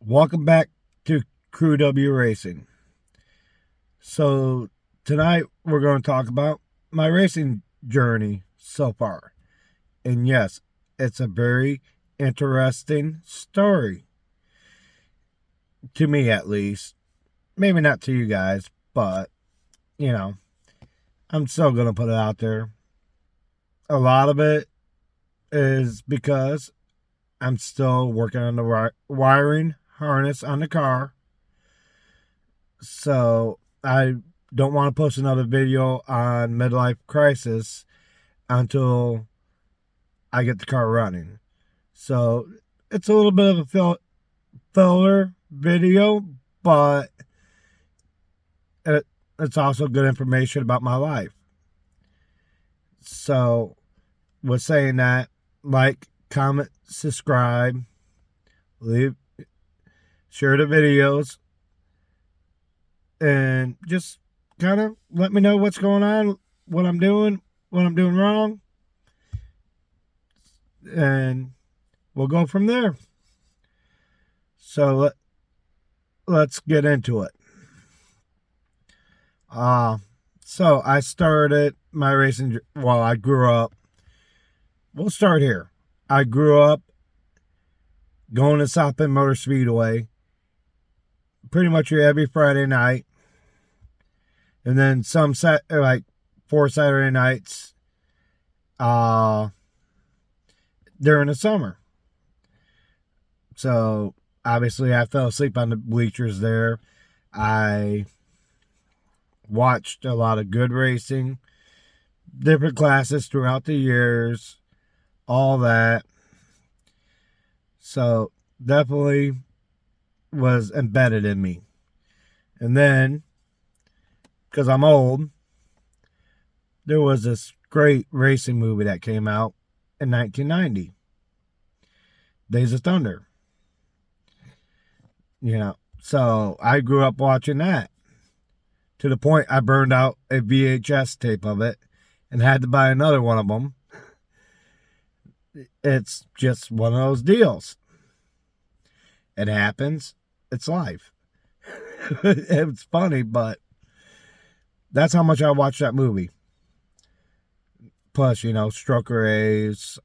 Welcome back to Crew W Racing. So, tonight we're going to talk about my racing journey so far. And yes, it's a very interesting story. To me, at least. Maybe not to you guys, but, you know, I'm still going to put it out there. A lot of it is because I'm still working on the wiring harness on the car. So I don't want to post another video on midlife crisis until I get the car running. So it's a little bit of a filler video, but it's also good information about my life. So with saying that, like, comment, subscribe, share the videos, and just kind of let me know what's going on, what I'm doing wrong, and we'll go from there. So let's get into it. So I started my racing while I grew up. We'll start here. I grew up going to South Bend Motor Speedway pretty much every Friday night. And then like 4 Saturday nights during the summer. So obviously I fell asleep on the bleachers there. I watched a lot of good racing, different classes throughout the years, all that. So definitely was embedded in me. And then, because I'm old, there was this great racing movie that came out in 1990, Days of Thunder. So I grew up watching that to the point I burned out a VHS tape of it and had to buy another one of them. It's just one of those deals. It happens. It's life. It's funny, but that's how much I watched that movie. Plus, Stroker A's.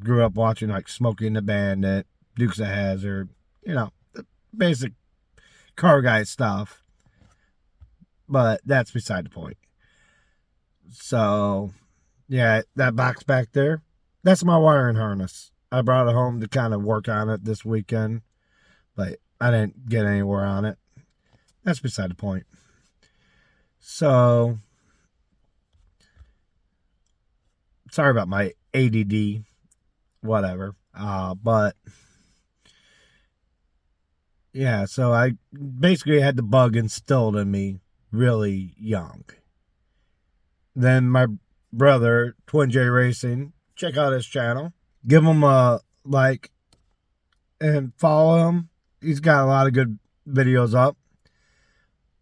Grew up watching like Smokey and the Bandit, Dukes of Hazzard, the basic car guy stuff. But that's beside the point. So, yeah, that box back there, that's my wiring harness. I brought it home to kind of work on it this weekend, but I didn't get anywhere on it. That's beside the point. So, sorry about my ADD, whatever. But, yeah, so I basically had the bug instilled in me really young. Then my brother, Twin J Racing, check out his channel. Give him a like and follow him. He's got a lot of good videos up.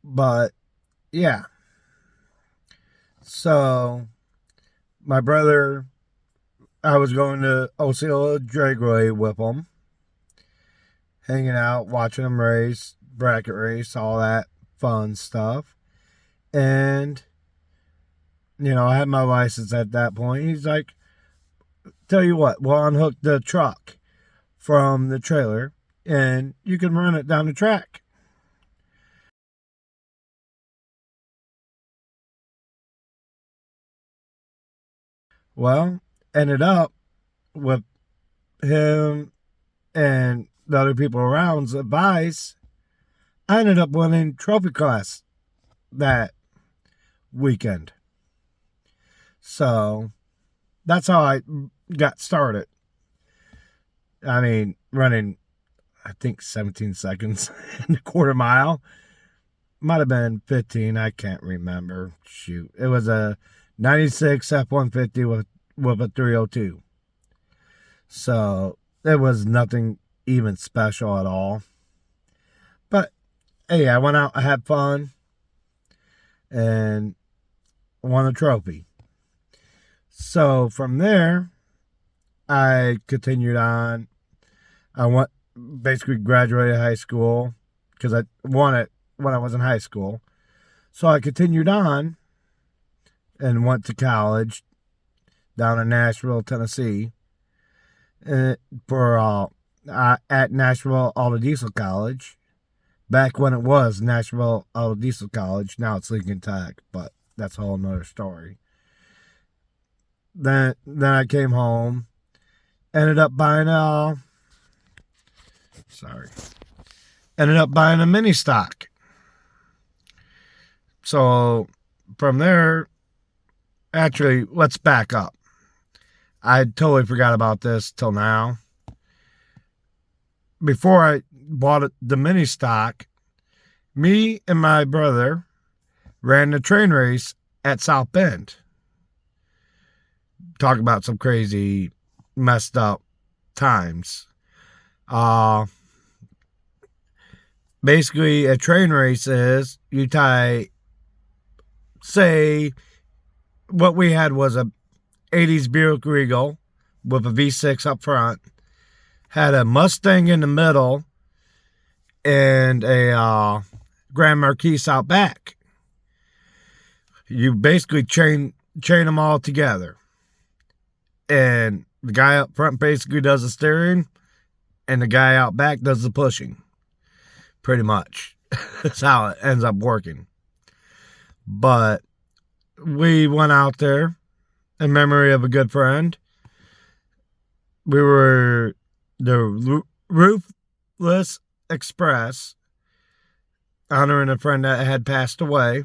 But, yeah. So, my brother, I was going to Osceola Dragway with him. Hanging out, watching him race, bracket race, all that fun stuff. And, I had my license at that point. He's like, tell you what, we'll unhook the truck from the trailer and you can run it down the track. Well, ended up with him and the other people around's advice, I ended up winning trophy class that weekend. So that's how I got started. I mean, running, I think 17 seconds in the quarter mile. Might have been 15. I can't remember. Shoot. It was a 96 F-150 with a 302. So it was nothing even special at all. But hey, I went out, I had fun, and won a trophy. So from there, I continued on. I basically graduated high school because I won it when I was in high school. So I continued on and went to college down in Nashville, Tennessee, for at Nashville Auto Diesel College. Back when it was Nashville Auto Diesel College, now it's Lincoln Tech, but that's a whole nother story. Then I came home, ended up buying a mini stock. So from there, actually, let's back up. I totally forgot about this till now. Before I bought the mini stock, me and my brother ran the train race at South Bend. Talk about some crazy, messed up times. Basically, a train race is you tie, say, what we had was a 80s Buick Regal with a V6 up front, had a Mustang in the middle, and a Grand Marquis out back. You basically chain them all together. And the guy up front basically does the steering, and the guy out back does the pushing. Pretty much. That's how it ends up working. But we went out there in memory of a good friend. We were the Roofless Express, honoring a friend that had passed away.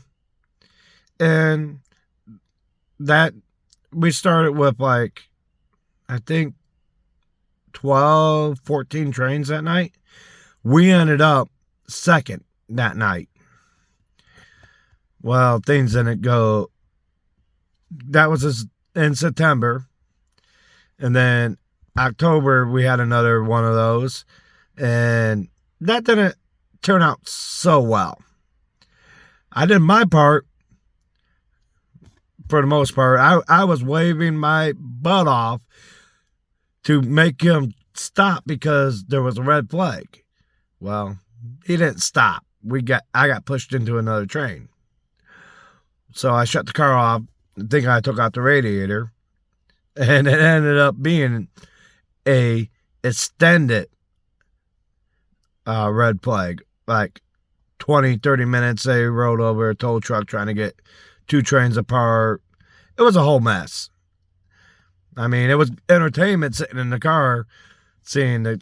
And that we started with like, I think 12, 14 trains that night. We ended up second that night. Well, things didn't go. That was in September. And then October, we had another one of those. And that didn't turn out so well. I did my part. For the most part, I was waving my butt off to make him stop because there was a red flag. Well, he didn't stop. I got pushed into another train. So I shut the car off, thinking I took out the radiator, and it ended up being a extended red flag. Like 20, 30 minutes, they rode over a tow truck trying to get two trains apart. It was a whole mess. I mean, it was entertainment sitting in the car, seeing the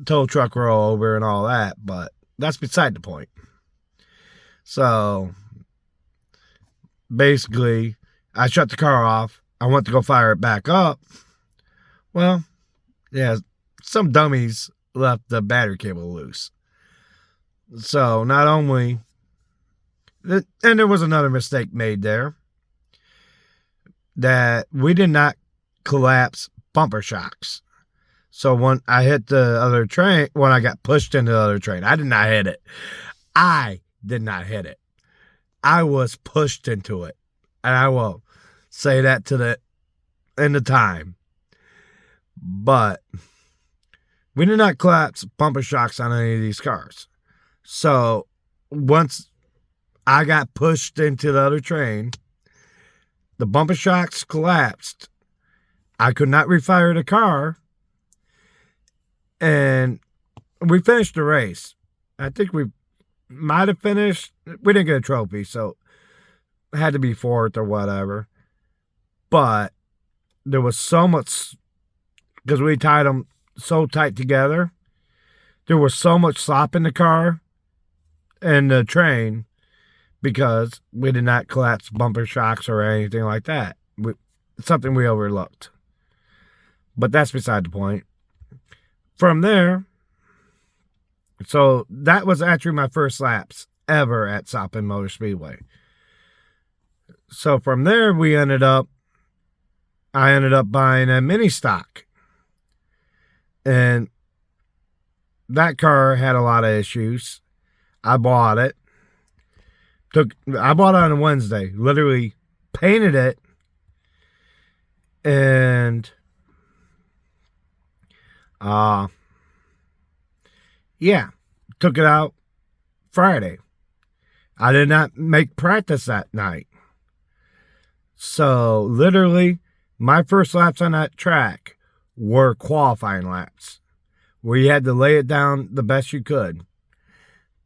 tow truck roll over and all that, but that's beside the point. So, basically, I shut the car off. I went to go fire it back up. Well, yeah, some dummies left the battery cable loose. So, not only... And there was another mistake made there. That we did not collapse bumper shocks. So when I hit the other train, when I got pushed into the other train, I did not hit it. I did not hit it. I was pushed into it. And I will say that to the end of time. But we did not collapse bumper shocks on any of these cars. So once I got pushed into the other train, the bumper shocks collapsed. I could not refire the car. And we finished the race. I think we might have finished. We didn't get a trophy, so it had to be fourth or whatever. But there was so much, because we tied them so tight together, there was so much slop in the car and the train because we did not collapse bumper shocks or anything like that. It's something we overlooked. But that's beside the point. From there, so that was actually my first laps ever at South Bend Motor Speedway. So from there, I ended up buying a mini stock. And that car had a lot of issues. I bought it. I bought it on a Wednesday. Literally painted it. And Yeah, took it out Friday. I did not make practice that night. So literally, my first laps on that track were qualifying laps, where you had to lay it down the best you could.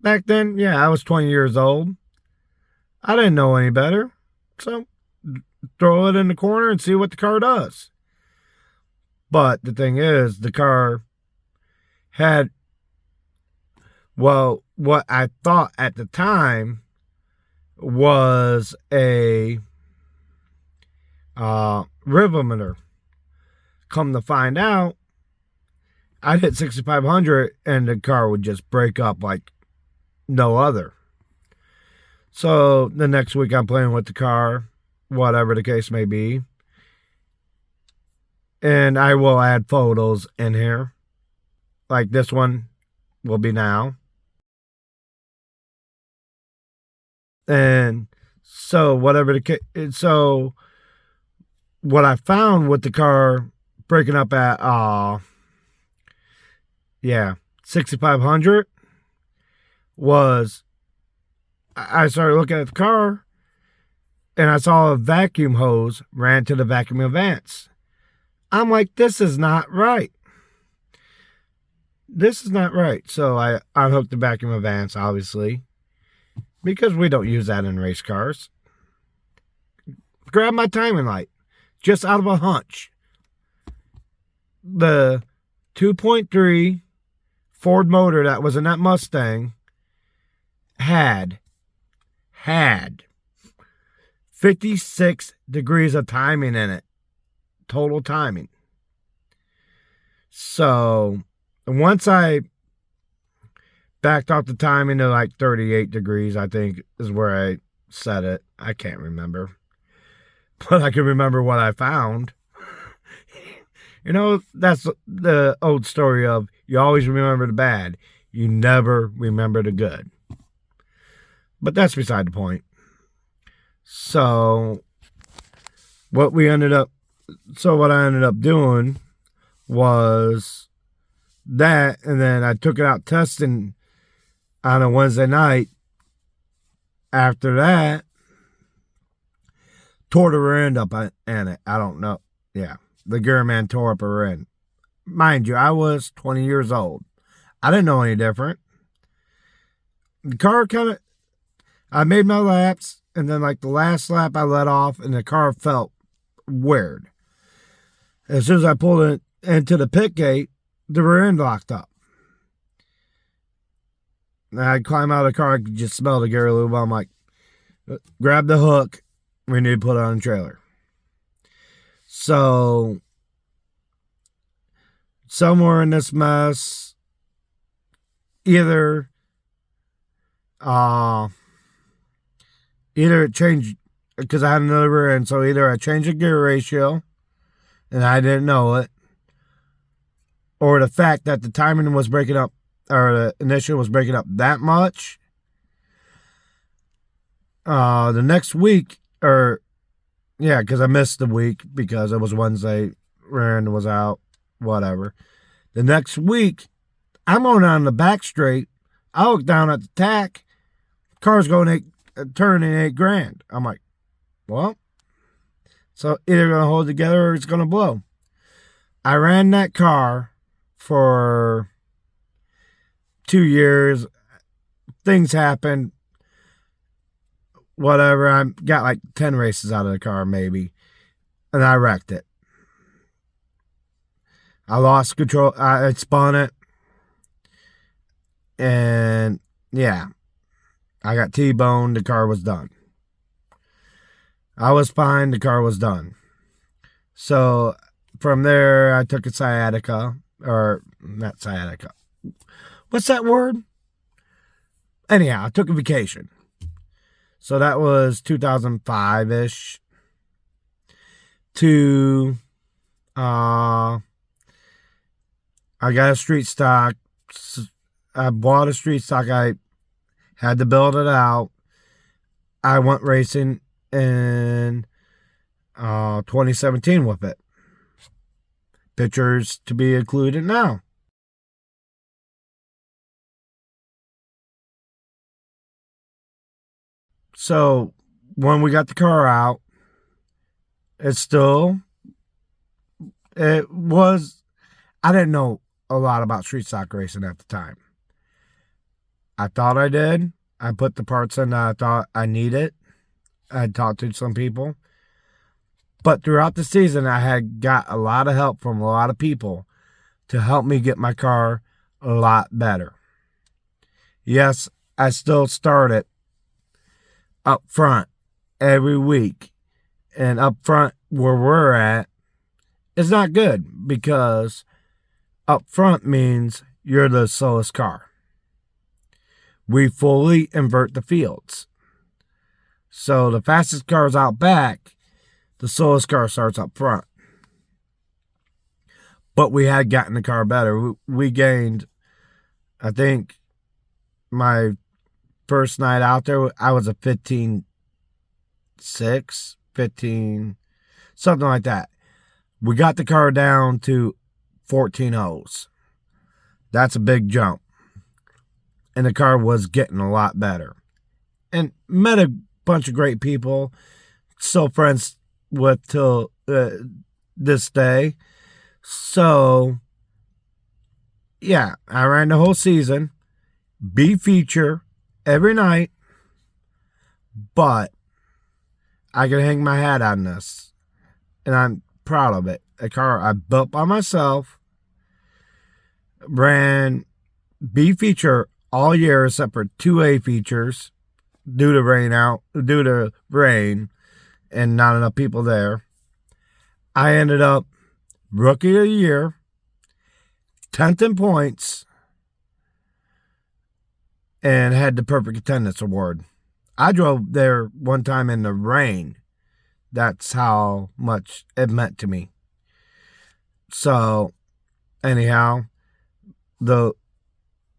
Back then, yeah, I was 20 years old. I didn't know any better. So throw it in the corner and see what the car does. But the thing is, the car had, well, what I thought at the time was a rev limiter. Come to find out, I'd hit 6,500 and the car would just break up like no other. So the next week I'm playing with the car, whatever the case may be. And I will add photos in here. Like this one will be now. And so whatever the case, so what I found with the car breaking up at 6,500 was I started looking at the car and I saw a vacuum hose ran to the vacuum vents. I'm like, this is not right. This is not right. So I unhooked the vacuum vents, obviously, because we don't use that in race cars. Grab my timing light, just out of a hunch. The 2.3 Ford motor that was in that Mustang had 56 degrees of timing in it. Total timing. So once I backed off the timing to like 38 degrees, I think is where I set it. I can't remember. But I can remember what I found. You know, that's the old story of you always remember the bad. You never remember the good. But that's beside the point. So what I ended up doing was that, and then I took it out testing on a Wednesday night. After that, tore the rear end up in it. I don't know. Yeah, the Gearman tore up a rear end. Mind you, I was 20 years old. I didn't know any different. The car I made my laps, and then like the last lap I let off, and the car felt weird. As soon as I pulled it into the pit gate, the rear end locked up. And I'd climb out of the car, I could just smell the gear lube. I'm like, grab the hook, we need to put it on the trailer. So, somewhere in this mess, either it changed, because I had another rear end, so either I changed the gear ratio, and I didn't know it, or the fact that the timing was breaking up, or the ignition was breaking up that much. The next week, because I missed the week because it was Wednesday, rear end was out, whatever. The next week, I'm going on the back straight. I look down at the tack, car's going turning $8,000. I'm like, well, so either going to hold together or it's going to blow. I ran that car for 2 years. Things happened. Whatever. I got like 10 races out of the car, maybe. And I wrecked it. I lost control. I spun it. And yeah, I got T-boned. The car was done. I was fine. The car was done. So from there, I took a sciatica, or not sciatica. What's that word? Anyhow, I took a vacation. So that was 2005-ish to, I got a street stock. I bought a street stock. I had to build it out. I went racing in 2017 with it. Pictures to be included now. So when we got the car out, it was, I didn't know a lot about street stock racing at the time. I thought I did. I put the parts in that I thought I needed. I had talked to some people. But throughout the season, I had got a lot of help from a lot of people to help me get my car a lot better. Yes, I still started up front every week. And up front where we're at is not good because up front means you're the slowest car. We fully invert the fields. So the fastest car is out back, the slowest car starts up front. But we had gotten the car better. We gained, I think, my first night out there, I was a 15.6, 15, something like that. We got the car down to 14.0s. That's a big jump. And the car was getting a lot better. And met a bunch of great people. Still friends with till this day. So, yeah, I ran the whole season. B feature every night. But I can hang my hat on this. And I'm proud of it. A car I built by myself. Ran B feature all year except for 2A features due to rain and not enough people there. I ended up Rookie of the Year, 10th in points, and had the perfect attendance award. I drove there one time in the rain. That's how much it meant to me. So, anyhow, the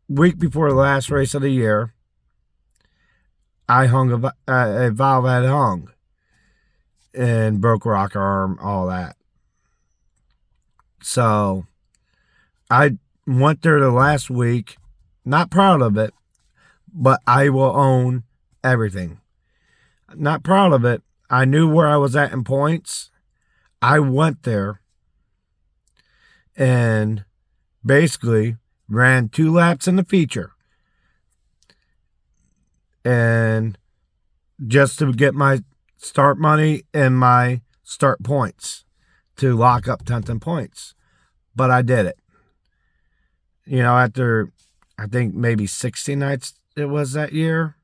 week before the last race of the year, I hung a valve had hung and broke a rocker arm, all that. So I went there the last week, not proud of it, but I will own everything. Not proud of it. I knew where I was at in points. I went there and basically ran 2 laps in the feature. And just to get my start money and my start points to lock up 10th in points. But I did it. You know, after I think maybe 60 nights it was that year.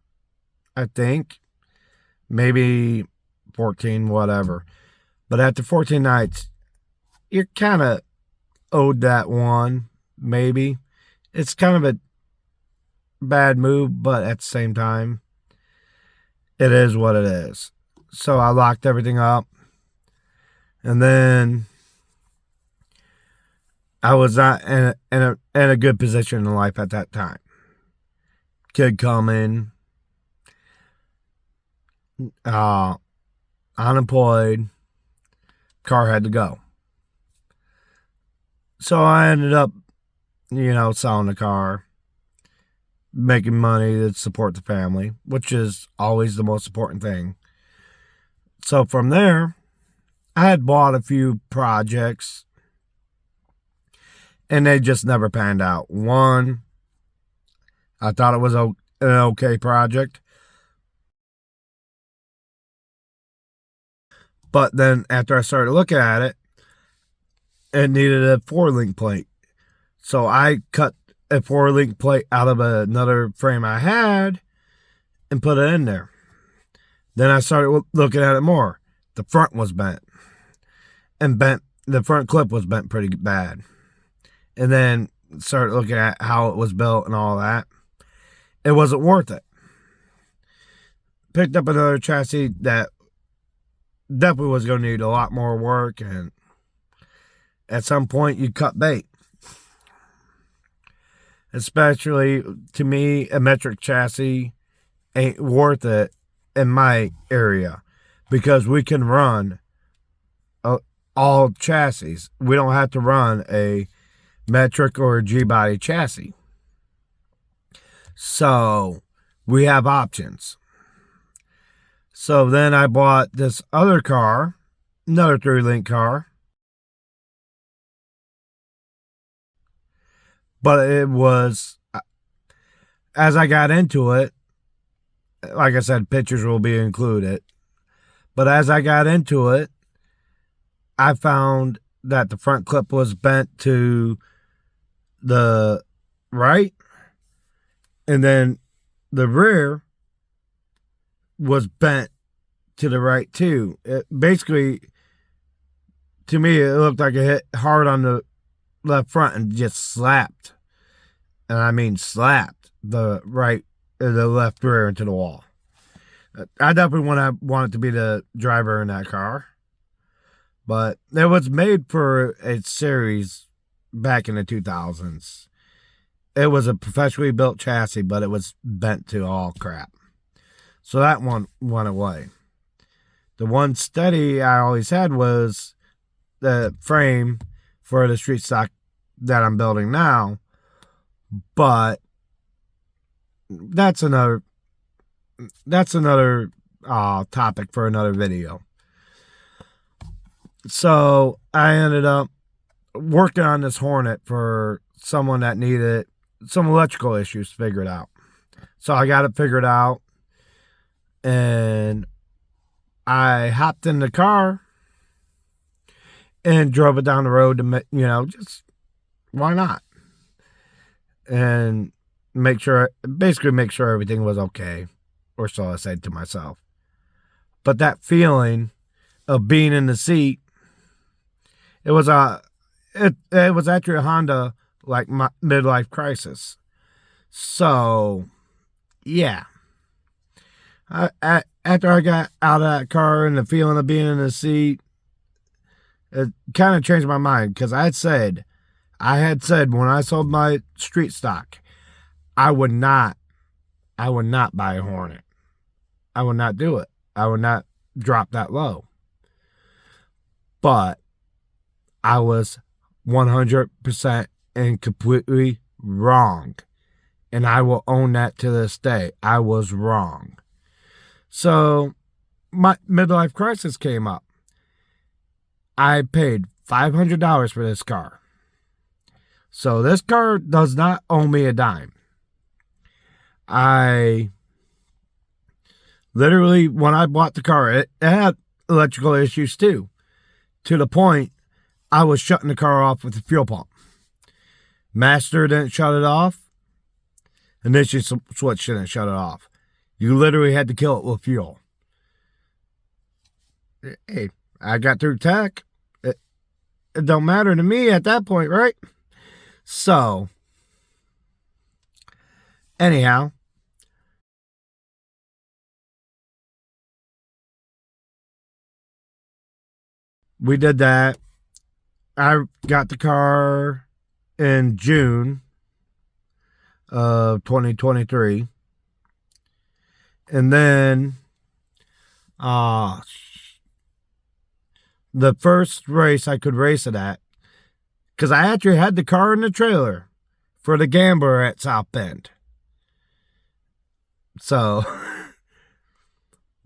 I think. Maybe 14, whatever. But after 14 nights, you're kind of owed that one, maybe. It's kind of a bad move, but at the same time, it is what it is. So I locked everything up. And then I was not in a good position in life at that time. Kid coming, unemployed, car had to go. So I ended up, selling the car, making money to support the family, which is always the most important thing. So from there, I had bought a few projects, and they just never panned out. One, I thought it was an okay project. But then after I started looking at it, it needed a 4-link plate. So I cut a 4-link plate out of another frame I had and put it in there. Then I started looking at it more. The front was bent. The front clip was bent pretty bad. And then started looking at how it was built and all that. It wasn't worth it. Picked up another chassis that definitely was going to need a lot more work, and at some point you cut bait. Especially, to me, a metric chassis ain't worth it in my area because we can run all chassis. We don't have to run a metric or a G-body chassis. So we have options. So then I bought this other car, another 3-link car. But it was, as I got into it, like I said, pictures will be included. But as I got into it, I found that the front clip was bent to the right, and then the rear was bent to the right too. It basically, to me, it looked like it hit hard on the left front and just slapped, and I mean slapped the left rear into the wall. I definitely wanted to be the driver in that car, but it was made for a series back in the 2000s. It was a professionally built chassis, but it was bent to all crap. So that one went away. The one steady I always had was the frame for the street stock that I'm building now, but that's another topic for another video. So I ended up working on this Hornet for someone that needed some electrical issues figured out. So I got it figured out, and I hopped in the car and drove it down the road to, just why not? And basically make sure everything was okay, or so I said to myself. But that feeling of being in the seat, it was actually a Honda like midlife crisis. So yeah, after I got out of that car and the feeling of being in the seat, it kind of changed my mind, because I had said when I sold my street stock, I would not buy a Hornet. I would not do it. I would not drop that low. But I was 100% and completely wrong. And I will own that to this day. I was wrong. So my midlife crisis came up. I paid $500 for this car. So this car does not owe me a dime. I literally, when I bought the car, it had electrical issues too. To the point, I was shutting the car off with the fuel pump. Master didn't shut it off. Ignition switch didn't shut it off. You literally had to kill it with fuel. Hey, I got through tech. It don't matter to me at that point, right? So, anyhow, we did that. I got the car in June of 2023. And then the first race I could race it at, because I actually had the car in the trailer for the Gambler at South Bend. So,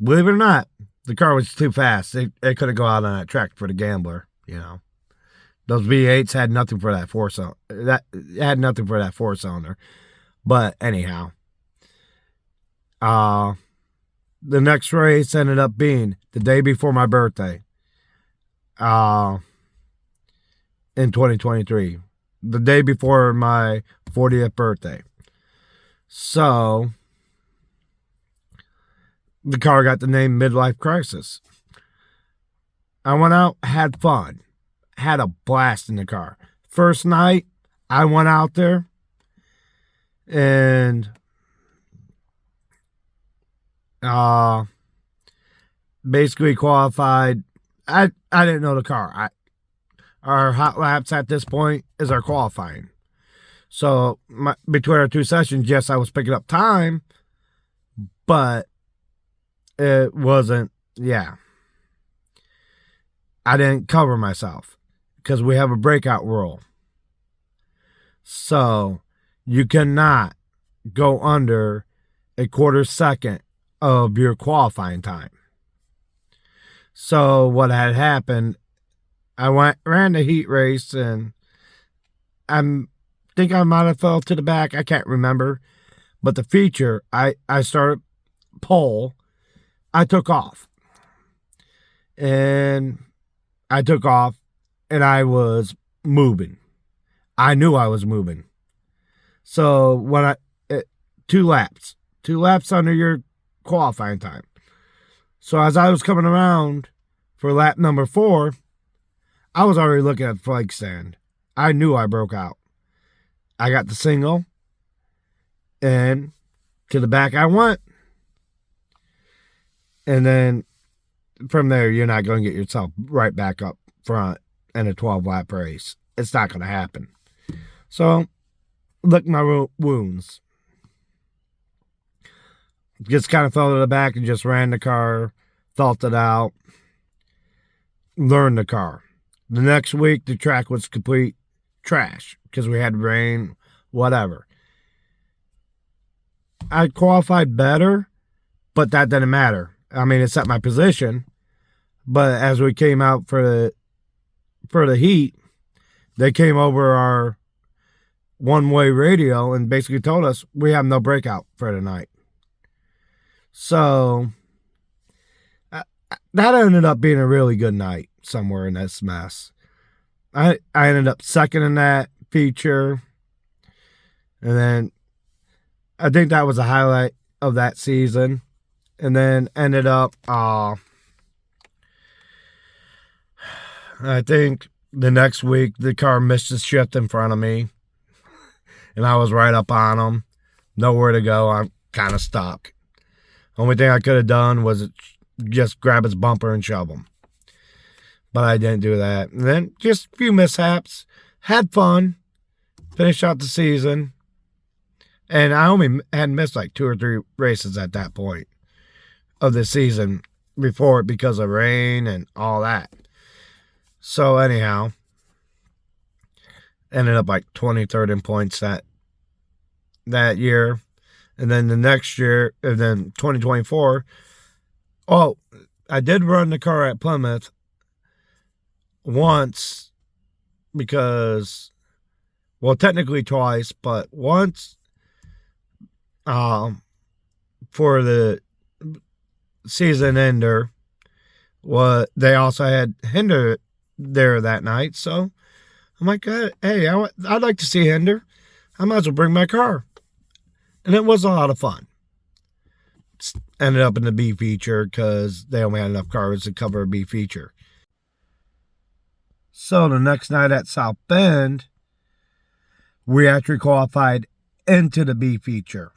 believe it or not, the car was too fast. It couldn't go out on that track for the Gambler, Those V8s had nothing for that four-cylinder. But anyhow, the next race ended up being the day before my birthday, in 2023, the day before my 40th birthday. So the car got the name Midlife Crisis. I went out, had fun, had a blast in the car. First night, I went out there and basically qualified. I didn't know the car. Our hot laps at this point is our qualifying. So between our two sessions, yes, I was picking up time, but it wasn't, I didn't cover myself because we have a breakout rule. So you cannot go under a quarter second of your qualifying time. So what had happened, ran the heat race, and I think I might have fell to the back. I can't remember. But the feature, I started pole. I took off. And I took off, and I was moving. I knew I was moving. So when 2 laps under your qualifying time. So as I was coming around for lap number 4, I was already looking at the flag stand. I knew I broke out. I got the single, and to the back I went. And then from there, you're not going to get yourself right back up front in a 12-lap race. It's not going to happen. So, lick my wounds. Just kind of fell to the back and just ran the car, felt it out, learned the car. The next week, the track was complete trash because we had rain, whatever. I qualified better, but that didn't matter. I mean, it set my position, but as we came out for the heat, they came over our one-way radio and basically told us we have no breakout for tonight. So that ended up being a really good night somewhere in this mess. I ended up second in that feature, and then I think that was a highlight of that season. And then ended up, I think the next week, the car missed a shift in front of me. And I was right up on them. Nowhere to go. I'm kind of stuck. Only thing I could have done was just grab his bumper and shove him. But I didn't do that. And then just a few mishaps. Had fun. Finished out the season. And I only had missed like 2 or 3 races at that point of the season before it because of rain and all that. So anyhow, ended up like 23rd in points that year. And then the next year, and then 2024, I did run the car at Plymouth once because, well, technically twice, but once for the season ender. They also had Hinder there that night, so I'm like, hey, I'd like to see Hinder. I might as well bring my car. And it was a lot of fun. Ended up in the B feature because they only had enough cars to cover a B feature. So the next night at South Bend, we actually qualified into the B feature.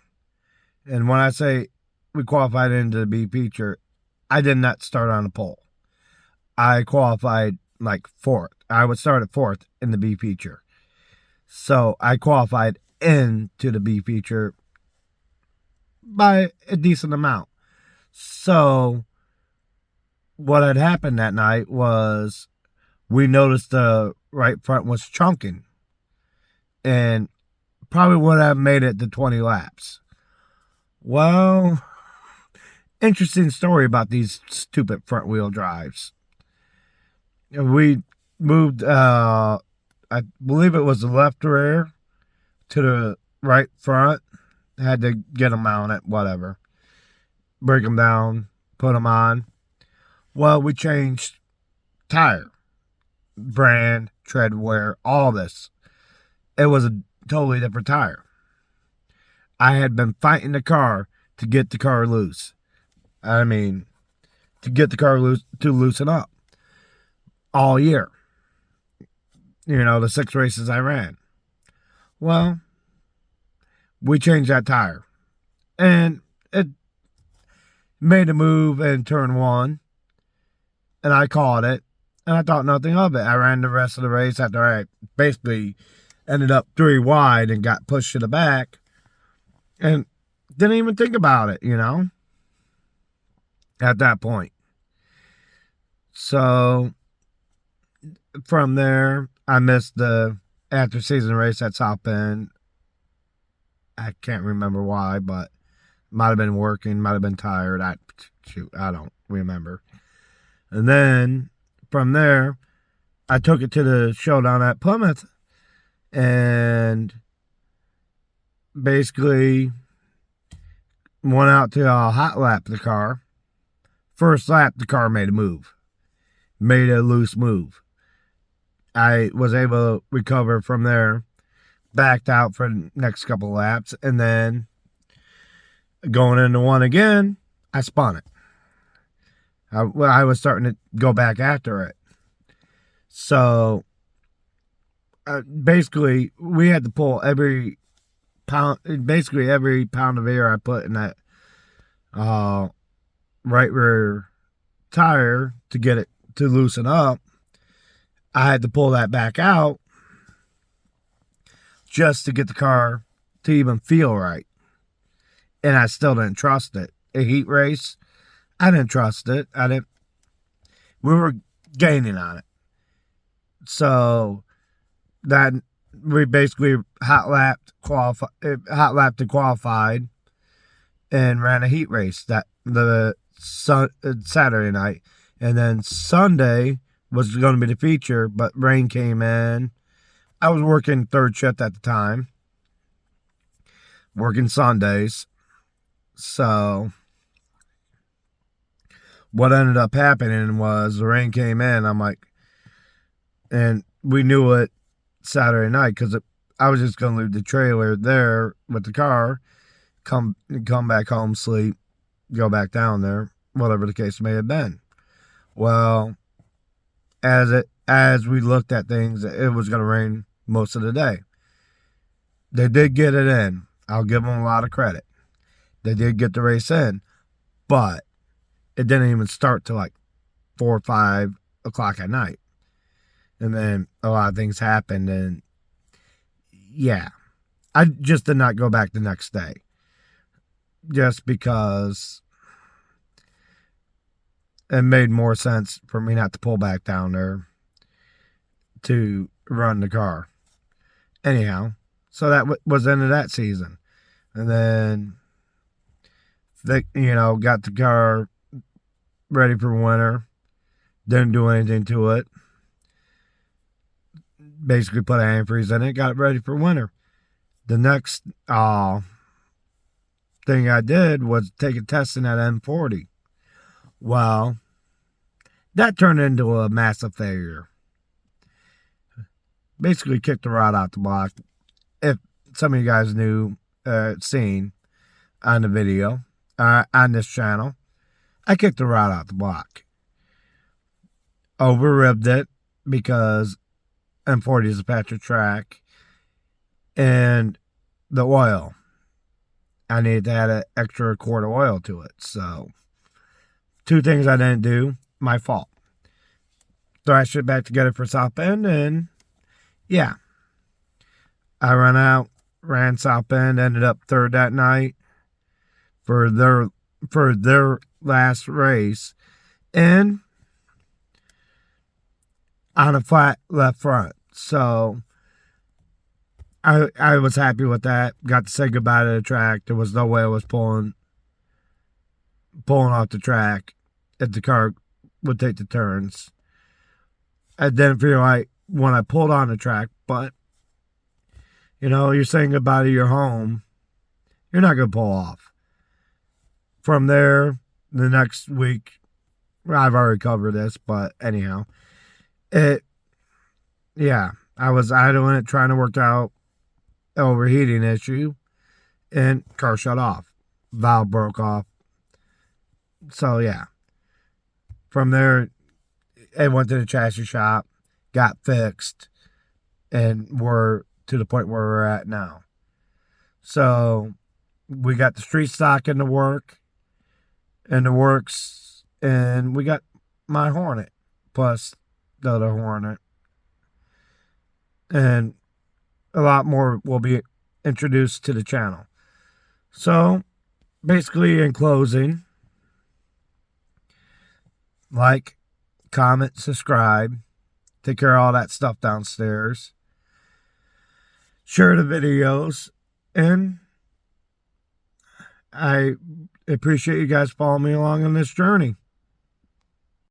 And when I say we qualified into the B feature, I did not start on the pole. I qualified like 4th. I would start at 4th in the B feature. So I qualified into the B feature by a decent amount. So what had happened that night was we noticed the right front was chunking and probably would have made it to 20 laps. Well, interesting story about these stupid front wheel drives. We moved, I believe it was the left rear to the right front. Had to get them mounted, whatever. Break them down, put them on. Well, we changed tire, brand, tread wear, all this. It was a totally different tire. I had been fighting the car to get the car loose. I mean, to get the car loose, to loosen up all year. You know, the 6 races I ran. Well, we changed that tire. And it made a move in turn 1. And I caught it. And I thought nothing of it. I ran the rest of the race after I basically ended up 3 wide and got pushed to the back. And didn't even think about it, you know, at that point. So from there, I missed the after season race at South Bend. I can't remember why, but might have been working, might have been tired. I don't remember. And then from there, I took it to the showdown at Plymouth and basically went out to hot lap the car. First lap, the car made a loose move. I was able to recover from there, backed out for the next couple of laps, and then going into one again, I spun it. I was starting to go back after it. So basically, we had to pull every pound of air I put in that right rear tire to get it to loosen up. I had to pull that back out just to get the car to even feel right. And I still didn't trust it. A heat race, I didn't trust it. We were gaining on it. So that we basically hot lapped and qualified and ran a heat race that the Saturday night. And then Sunday was going to be the feature, but rain came in. I was working third shift at the time, working Sundays. So what ended up happening was the rain came in. I'm like, and we knew it Saturday night because I was just going to leave the trailer there with the car, come back home, sleep, go back down there, whatever the case may have been. Well, as we looked at things, it was going to rain most of the day. They did get it in. I'll give them a lot of credit. They did get the race in, but it didn't even start till like 4 or 5 o'clock at night. And then a lot of things happened, and yeah, I just did not go back the next day. Just because it made more sense for me not to pull back down there to run the car. Anyhow, so that was the end of that season. And then they, got the car ready for winter. Didn't do anything to it. Basically put antifreeze in it, got it ready for winter. The next thing I did was take a test in that M40. Well, that turned into a massive failure. Basically kicked the rod out the block. If some of you guys seen on the video, on this channel, I kicked the rod out the block. Over-ribbed it because M40 is a patch of track. And the oil, I needed to add an extra quart of oil to it. So, 2 things I didn't do, my fault. Thrashed it back together for South Bend, and yeah. I ran South Bend, ended up third that night for their last race, and on a flat left front. So I was happy with that. Got to say goodbye to the track. There was no way I was pulling off the track if the car would take the turns. I didn't feel like when I pulled on the track, but you're saying goodbye to your home. You're not going to pull off. From there, the next week, I've already covered this, but anyhow, I was idling it, trying to work out overheating issue, and car shut off. Valve broke off. So yeah. From there, I went to the chassis shop, got fixed, and we're to the point where we're at now. So we got the street stock in the works, and we got my Hornet plus the other Hornet. And a lot more will be introduced to the channel. So, basically, in closing, like, comment, subscribe, take care of all that stuff downstairs, share the videos, and I appreciate you guys following me along on this journey.